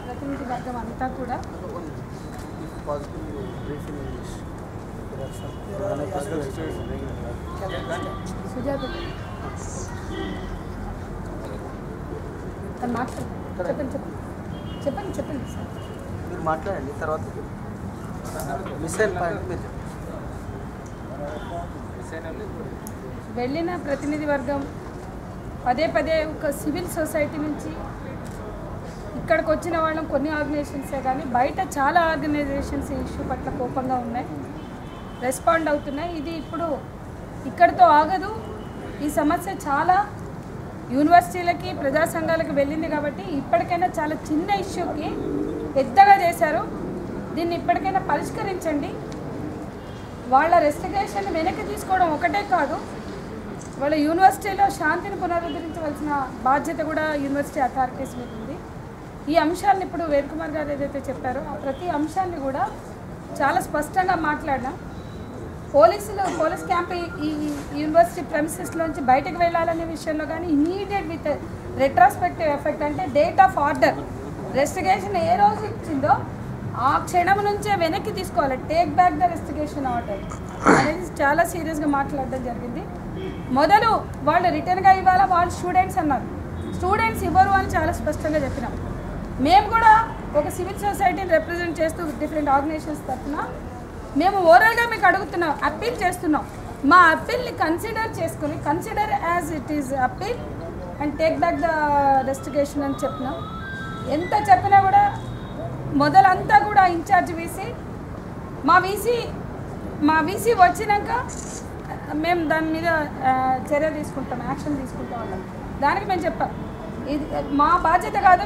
ప్రతినిధి వర్గం అంతా కూడా సుజాత చెప్పండి చెప్పండి చెప్పండి సార్ మీరు మాట్లాడండి తర్వాత మిసైల్ పాయింట్ మీరు వెళ్ళిన ప్రతినిధి వర్గం పదే పదే ఒక సివిల్ సొసైటీ నుంచి ఇక్కడికి వచ్చిన వాళ్ళం కొన్ని ఆర్గనైజేషన్సే కానీ బయట చాలా ఆర్గనైజేషన్స్ ఈ ఇష్యూ పట్ల కోపంగా ఉన్నాయి, రెస్పాండ్ అవుతున్నాయి. ఇది ఇప్పుడు ఇక్కడితో ఆగదు. ఈ సమస్య చాలా యూనివర్సిటీలకి ప్రజా సంఘాలకు వెళ్ళింది కాబట్టి ఇప్పటికైనా చాలా చిన్న ఇష్యూకి పెద్దగా చేశారు. దీన్ని ఇప్పటికైనా పరిష్కరించండి. వాళ్ళ రెస్టిగేషన్ వెనక్కి తీసుకోవడం ఒకటే కాదు, వాళ్ళ యూనివర్సిటీలో శాంతిని పునరుద్ధరించవలసిన బాధ్యత కూడా యూనివర్సిటీ అథారిటీస్ మీద ఉంది. ఈ అంశాలను ఇప్పుడు వేద్ కుమార్ గారు ఏదైతే చెప్పారో ఆ ప్రతి అంశాన్ని కూడా చాలా స్పష్టంగా మాట్లాడినా పోలీస్ క్యాంప్ ఈ యూనివర్సిటీ ప్రెమిసెస్లోంచి బయటకు వెళ్ళాలనే విషయంలో కానీ ఇమీడియట్ విత్ రెట్రాస్పెక్టివ్ ఎఫెక్ట్ అంటే డేట్ ఆఫ్ ఆర్డర్ రెస్టిగేషన్ ఏ రోజు ఇచ్చిందో ఆ క్షణం నుంచే వెనక్కి తీసుకోవాలి, టేక్ బ్యాక్ ద రెస్టిగేషన్ ఆర్డర్ అనేది చాలా సీరియస్గా మాట్లాడడం జరిగింది. మొదలు వాళ్ళు రిటర్న్గా ఇవ్వాలా, వాళ్ళు స్టూడెంట్స్ అన్నారు, స్టూడెంట్స్ ఇవ్వరు అని చాలా స్పష్టంగా చెప్పినాం. మేము కూడా ఒక సివిల్ సొసైటీని రిప్రజెంట్ చేస్తూ డిఫరెంట్ ఆర్గనైజేషన్స్ తరఫున మేము ఓవరాల్గా మీకు అడుగుతున్నాం, అప్పీల్ చేస్తున్నాం. మా అప్పీల్ని కన్సిడర్ చేసుకుని consider as it is appeal and take back the resignation అని చెప్పినాం. ఎంత చెప్పినా కూడా మొదలంతా కూడా ఇన్ఛార్జ్ వీసీ మా వీసీ వచ్చినాక మేము దాని మీద చర్య తీసుకుంటాం, యాక్షన్ తీసుకుంటాం వాళ్ళం. దానికి మేము చెప్పాం ఇది మా బాధ్యత కాదు,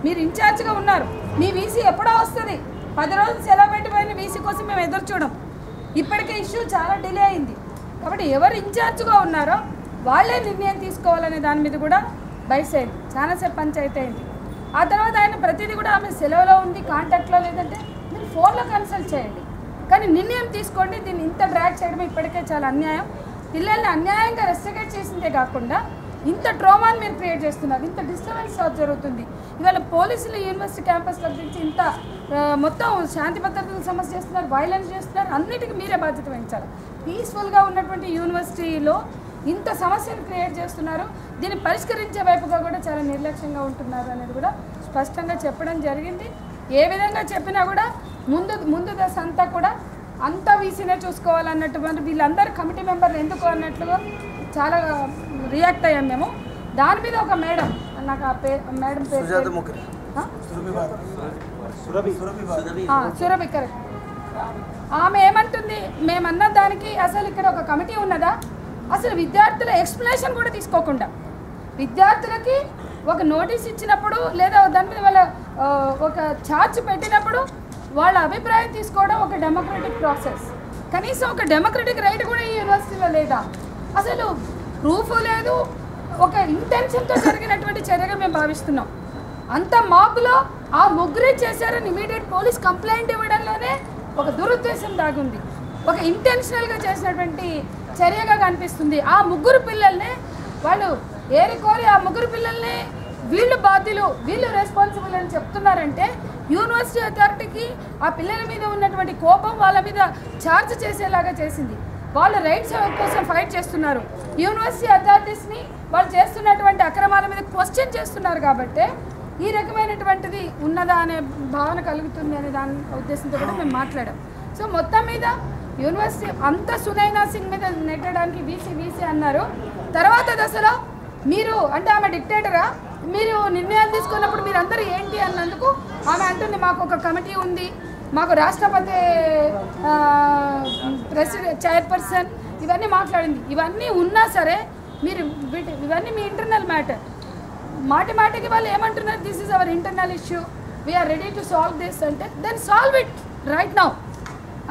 మీరు ఇన్ఛార్జ్గా ఉన్నారు, మీ వీసీ ఎప్పుడో వస్తుంది, 10 రోజులు సెలవు పెట్టిపోయిన వీసీ కోసం మేము ఎదురు చూడం. ఇప్పటికే ఇష్యూ చాలా డిలే అయింది కాబట్టి ఎవరు ఇన్ఛార్జ్గా ఉన్నారో వాళ్ళే నిర్ణయం తీసుకోవాలనే దాని మీద కూడా బైస్ అయింది, చాలాసేపు పంచాయతీ అయింది. ఆ తర్వాత ఆయన ప్రతిదీ కూడా ఆమె సెలవులో ఉంది, కాంటాక్ట్లో లేదంటే మీరు ఫోన్లో కన్సల్ట్ చేయండి, కానీ నిర్ణయం తీసుకోండి. దీన్ని ఇంత డ్రాగ్ చేయడం ఇప్పటికే చాలా అన్యాయం. పిల్లల్ని అన్యాయంగా రెస్ట్రిక్ట్ చేసిందే కాకుండా ఇంత ట్రోమాని మీరు క్రియేట్ చేస్తున్నారు, ఇంత డిస్టర్బెన్స్ జరుగుతుంది. ఇవాళ పోలీసులు యూనివర్సిటీ క్యాంపస్ల గురించి ఇంత మొత్తం శాంతి భద్రతలు సమస్య చేస్తున్నారు, వైలెన్స్ చేస్తున్నారు, అన్నిటికీ మీరే బాధ్యత వహించాలి. పీస్ఫుల్గా ఉన్నటువంటి యూనివర్సిటీలో ఇంత సమస్యను క్రియేట్ చేస్తున్నారు, దీన్ని పరిష్కరించే వైపుగా కూడా చాలా నిర్లక్ష్యంగా ఉంటున్నారు అనేది కూడా స్పష్టంగా చెప్పడం జరిగింది. ఏ విధంగా చెప్పినా కూడా ముందు దశ అంతా కూడా అంతా వీసీనే చూసుకోవాలన్నట్టు వీళ్ళందరూ కమిటీ మెంబర్లు ఎందుకు అన్నట్లుగా చాలా రియాక్ట్ అయ్యాం మేము. దాని మీద ఒక మేడం, నాకు ఆ మేడం పేరు సురభి, కరెక్ట్. ఆమె ఏమంటుంది, మేమన్న దానికి అసలు ఇక్కడ ఒక కమిటీ ఉన్నదా, అసలు విద్యార్థుల ఎక్స్ప్లెనేషన్ కూడా తీసుకోకుండా విద్యార్థులకి ఒక నోటీస్ ఇచ్చినప్పుడు లేదా దాని మీద వాళ్ళ ఒక ఛార్జ్ పెట్టినప్పుడు వాళ్ళ అభిప్రాయం తీసుకోవడం ఒక డెమోక్రటిక్ ప్రాసెస్. కనీసం ఒక డెమోక్రటిక్ రైట్ కూడా ఈ యూనివర్సిటీలో లేదా, అసలు ప్రూఫ్ లేదు, ఒక ఇంటెన్షన్తో జరిగినటువంటి చర్యగా మేము భావిస్తున్నాం. అంత మాపులో ఆ ముగ్గురే చేశారని ఇమీడియట్ పోలీస్ కంప్లైంట్ ఇవ్వడంలోనే ఒక దురుద్దేశం దాగుంది, ఒక ఇంటెన్షనల్గా చేసినటువంటి చర్యగా కనిపిస్తుంది. ఆ ముగ్గురు పిల్లల్ని వాళ్ళు ఏరికోరి ఆ ముగ్గురు పిల్లల్ని వీళ్ళు బాధ్యులు, వీళ్ళు రెస్పాన్సిబుల్ అని చెప్తున్నారంటే యూనివర్సిటీ అథారిటీకి ఆ పిల్లల మీద ఉన్నటువంటి కోపం వాళ్ళ మీద ఛార్జ్ చేసేలాగా చేసింది. వాళ్ళు రైట్స్ కోసం ఫైట్ చేస్తున్నారు, యూనివర్సిటీ అథారిటీస్ని వాళ్ళు చేస్తున్నటువంటి అక్రమాల మీద క్వశ్చన్ చేస్తున్నారు కాబట్టి ఈ రకమైనటువంటిది ఉన్నదా అనే భావన కలుగుతుంది అనే దాని ఉద్దేశంతో కూడా మేము మాట్లాడాం. సో మొత్తం మీద యూనివర్సిటీ అంత సునైనా సింగ్ మీద నెట్టడానికి వీసీ అన్నారు. తర్వాత దశలో మీరు అంటే ఆమె డిక్టేటరా, మీరు నిర్ణయాలు తీసుకున్నప్పుడు మీరు అందరూ ఏంటి అన్నందుకు ఆమె అంటుంది మాకు ఒక కమిటీ ఉంది, మాకు రాష్ట్రపతి ప్రెసిడెంట్ చైర్పర్సన్ ఇవన్నీ మాట్లాడింది. ఇవన్నీ ఉన్నా సరే మీరు ఇవన్నీ మీ ఇంటర్నల్ మ్యాటర్. మాటికి వాళ్ళు ఏమంటున్నారు, this is our internal issue, we are ready to solve this అంటే then solve it right now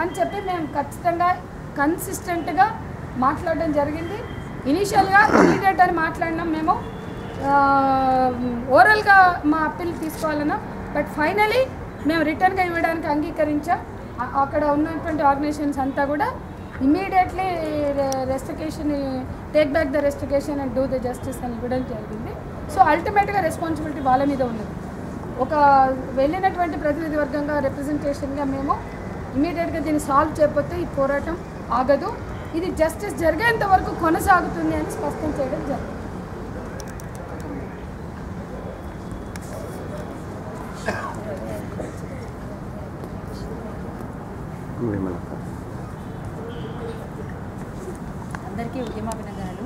అని చెప్పి మేము ఖచ్చితంగా కన్సిస్టెంట్గా మాట్లాడడం జరిగింది. ఇనీషియల్గా ఇమీడియట్ అని మాట్లాడినాం, మేము ఓరల్గా మా అప్పీల్ తీసుకోవాలన్నా, బట్ ఫైనలీ మేము రిటర్న్గా ఇవ్వడానికి అంగీకరించాం. అక్కడ ఉన్నటువంటి ఆర్గనైజేషన్స్ అంతా కూడా immediately resignation take back the resignation and do the justice అని ఇవ్వడం జరిగింది. సో అల్టిమేట్గా రెస్పాన్సిబిలిటీ వాళ్ళ మీద ఉన్నది. ఒక వెళ్ళినటువంటి ప్రతినిధి వర్గంగా రిప్రజెంటేషన్గా మేము ఇమీడియట్గా దీన్ని సాల్వ్ చేయకపోతే ఈ పోరాటం ఆగదు, ఇది జస్టిస్ జరిగేంత వరకు కొనసాగుతుంది అని స్పష్టం చేయడం జరిగింది. అందరికీ ఉద్యమాభినందనలు.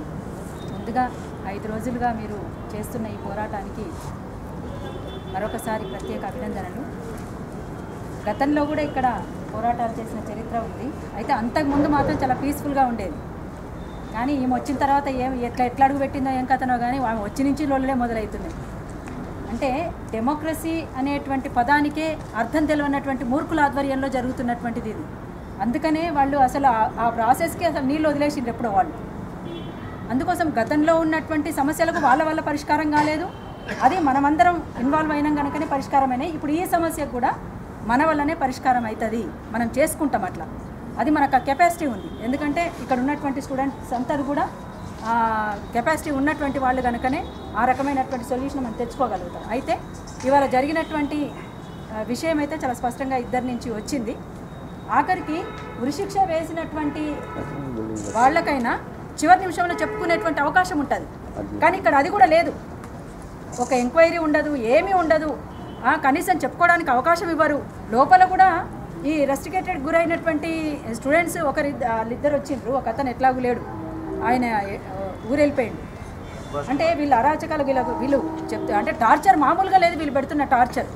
ముందుగా 5 రోజులుగా మీరు చేస్తున్న ఈ పోరాటానికి మరొకసారి ప్రత్యేక అభినందనలు. గతంలో కూడా ఇక్కడ పోరాటాలు చేసిన చరిత్ర ఉంది. అయితే అంతకుముందు మాత్రం చాలా పీస్ఫుల్గా ఉండేది. కానీ ఈమె వచ్చిన తర్వాత ఎట్లా అడుగు పెట్టిందో ఏం కథనో కానీ వచ్చి నుంచి లొల్లే మొదలవుతున్నాయి. అంటే డెమోక్రసీ అనేటువంటి పదానికే అర్థం తెలియనటువంటి మూర్ఖుల ఆధ్వర్యంలో జరుగుతున్నటువంటిది ఇది. అందుకనే వాళ్ళు అసలు ఆ ప్రాసెస్కి అసలు నీళ్ళు వదిలేసిండ్రు ఎప్పుడో వాళ్ళు. అందుకోసం గతంలో ఉన్నటువంటి సమస్యలకు వాళ్ళ పరిష్కారం కాలేదు, అది మనమందరం ఇన్వాల్వ్ అయినాం కనుకనే పరిష్కారమైనాయి. ఇప్పుడు ఈ సమస్యకు కూడా మన వల్లనే పరిష్కారం అవుతుంది, మనం చేసుకుంటాం అట్లా. అది మనకు కెపాసిటీ ఉంది. ఎందుకంటే ఇక్కడ ఉన్నటువంటి స్టూడెంట్స్ అందరూ కూడా కెపాసిటీ ఉన్నటువంటి వాళ్ళు కనుకనే ఆ రకమైనటువంటి సొల్యూషన్ మనం తెచ్చుకోగలుగుతాం. అయితే ఇవాళ జరిగినటువంటి విషయం అయితే చాలా స్పష్టంగా ఇద్దరి నుంచి వచ్చింది. ఆఖరికి ఉరిశిక్ష వేసినటువంటి వాళ్ళకైనా చివరి నిమిషంలో చెప్పుకునేటువంటి అవకాశం ఉంటుంది. కానీ ఇక్కడ అది కూడా లేదు. ఒక ఎంక్వైరీ ఉండదు, ఏమీ ఉండదు, కనీసం చెప్పుకోవడానికి అవకాశం ఇవ్వరు. లోపల కూడా ఈ రెస్ట్రికేటెడ్ గురైనటువంటి స్టూడెంట్స్ ఇద్దరు వచ్చిండ్రు. ఒక అతను ఎట్లాగూ లేడు, ఆయన ఊరెళ్ళిపోయిండు. అంటే వీళ్ళు అరాచకాలు వీళ్ళు చెప్తే అంటే టార్చర్ మామూలుగా లేదు వీళ్ళు పెడుతున్న టార్చర్.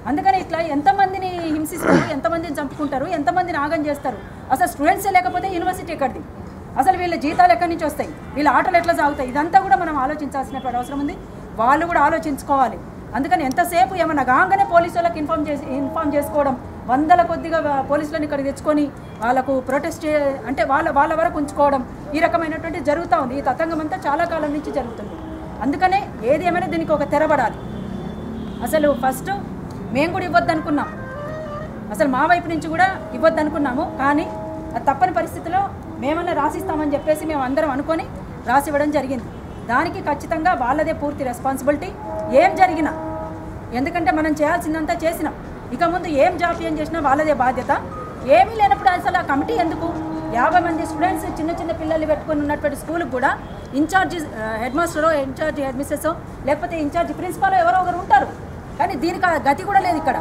అందుకని ఇట్లా ఎంతమందిని హింసిస్తారు, ఎంతమందిని చంపుకుంటారు, ఎంతమందిని ఆగం చేస్తారు. అసలు స్టూడెంట్సే లేకపోతే యూనివర్సిటీ ఎక్కడిది, అసలు వీళ్ళ జీతాలు ఎక్కడి నుంచి వస్తాయి, వీళ్ళ ఆటలు ఎట్లా సాగుతాయి, ఇదంతా కూడా మనం ఆలోచించాల్సినటువంటి అవసరం ఉంది. వాళ్ళు కూడా ఆలోచించుకోవాలి. అందుకని ఎంతసేపు ఏమన్నా కాగానే పోలీసు వాళ్ళకి ఇన్ఫార్మ్ చేసుకోవడం, వందల కొద్దిగా పోలీసులను ఇక్కడికి తెచ్చుకొని వాళ్ళకు ప్రొటెస్ట్ అంటే వాళ్ళ వరకు ఉంచుకోవడం, ఈ రకమైనటువంటి జరుగుతూ ఉంది. ఈ తతంగం అంతా చాలా కాలం నుంచి జరుగుతుంది. అందుకనే ఏది ఏమైనా దీనికి ఒక తెరబడాలి. అసలు ఫస్ట్ మేము కూడా ఇవ్వద్దు అనుకున్నాం, అసలు మా వైపు నుంచి కూడా ఇవ్వద్దు అనుకున్నాము. కానీ అది తప్పని పరిస్థితిలో మేమన్నా రాసిస్తామని చెప్పేసి మేము అందరం అనుకొని రాసివ్వడం జరిగింది. దానికి ఖచ్చితంగా వాళ్ళదే పూర్తి రెస్పాన్సిబిలిటీ ఏం జరిగినా. ఎందుకంటే మనం చేయాల్సిందంతా చేసినాం, ఇక ముందు ఏం జాప్యం చేసినా వాళ్ళదే బాధ్యత. ఏమీ లేనప్పుడు అసలు ఆ కమిటీ ఎందుకు? 50 మంది స్టూడెంట్స్ చిన్న పిల్లల్ని పెట్టుకొని ఉన్నటువంటి స్కూల్కి కూడా ఇన్ఛార్జి హెడ్ మాస్టరో, ఇన్ఛార్జి హెడ్ మిస్సెసో, లేకపోతే ఇన్ఛార్జి ప్రిన్సిపాలో ఎవరో ఒకరు ఉంటారు. కానీ దీనికి గతి కూడా లేదు. ఇక్కడ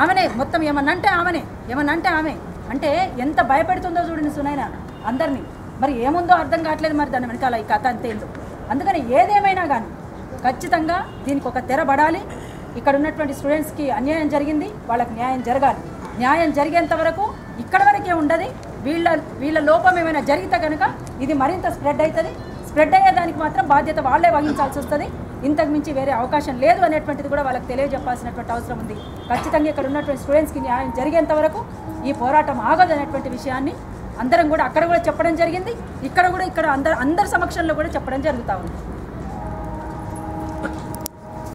ఆమెనే మొత్తం ఏమన్నా అంటే ఆమె అంటే ఎంత భయపెడుతుందో చూడండి సునైనా అందరినీ. మరి ఏముందో అర్థం కావట్లేదు మరి దాని వెనకాల ఈ కథ అంతేందో. అందుకని ఏదేమైనా కానీ ఖచ్చితంగా దీనికి ఒక తెరబడాలి. ఇక్కడ ఉన్నటువంటి స్టూడెంట్స్కి అన్యాయం జరిగింది, వాళ్ళకి న్యాయం జరగాలి. న్యాయం జరిగేంత వరకు ఇక్కడ వరకే ఉండదు. వీళ్ళ లోపం ఏమైనా జరిగితే కనుక ఇది మరింత స్ప్రెడ్ అవుతుంది. స్ప్రెడ్ అయ్యేదానికి మాత్రం బాధ్యత వాళ్ళే వహించాల్సి వస్తుంది. ఇంతకు మించి వేరే అవకాశం లేదు అనేటువంటిది కూడా వాళ్ళకి తెలియజెప్పాల్సినటువంటి అవసరం ఉంది. ఖచ్చితంగా ఇక్కడ ఉన్నటువంటి స్టూడెంట్స్కి న్యాయం జరిగేంత వరకు ఈ పోరాటం ఆగదు అనేటువంటి విషయాన్ని అందరం కూడా అక్కడ కూడా చెప్పడం జరిగింది. ఇక్కడ అందరి సమక్షంలో కూడా చెప్పడం జరుగుతూ ఉంది.